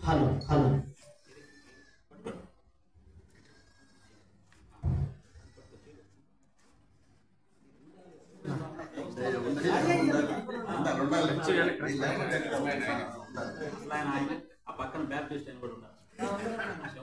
Hello hello ఆ పక్కన Baptist అని కూడా ఉన్నారు.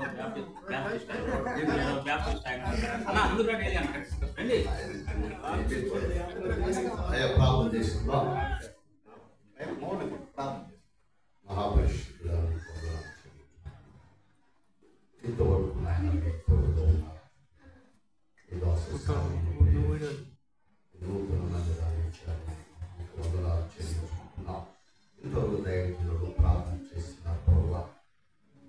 ప్రార్థన చేసిన ప్రభువా,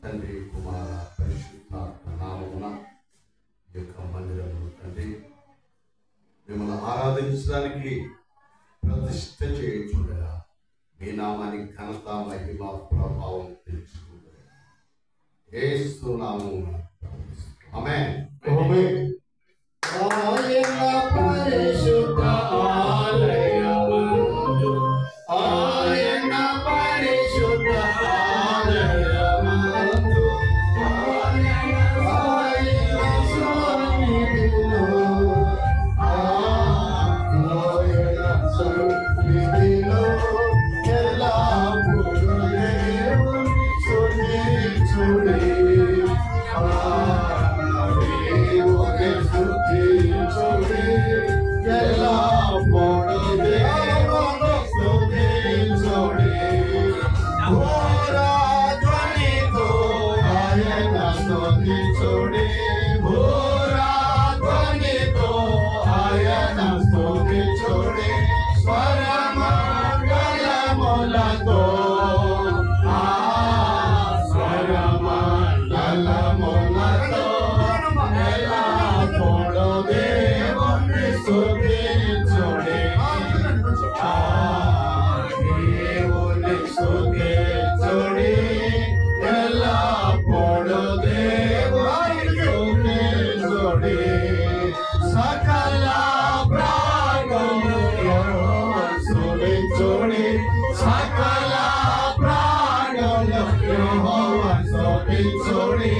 తండ్రి కుమార పరిశుద్ధాత్మ నామమున ఈ యొక్క మందిరము తండ్రి మిమ్మల్ని ఆరాధించడానికి ప్రతిష్ఠ చేయించుండగా మీ నామానికి ఘనత మహిమ ప్రభావం తెలుసుకుంటారు. యేసు నామమున ఆమేన్. ఆమేన్. ఆయన పరిశుద్ధ ఆలయమందు, ఆయన పరిశుద్ధ ఆలయమందు, ఆయన సన్నిధిలో, ఆయన సన్నిధిలో ఎల్లప్పుడూ దేవుని స్తుతించుడి. దేవుని స్తుతించుడి, ఎల్లప్పుడూ దేవుని స్తుతించుడి. భూరాధ్వనితో ఆయన స్తుతించుడి, భూరాధ్వనితో ఆయన స్తుతించుడి. స్వరమండలములతో, స్వరమండలములతో ఎల్లప్పుడూ దేవుని స్తుతించుడి. దేవుని స్తుతించుడి, ఎల్లప్పుడూ దేవుని స్తుతించుడి. సకల ప్రాణులు యెహోవాను స్తుతించుడి, సకల ప్రాణులు యెహోవాను స్తుతించుడి.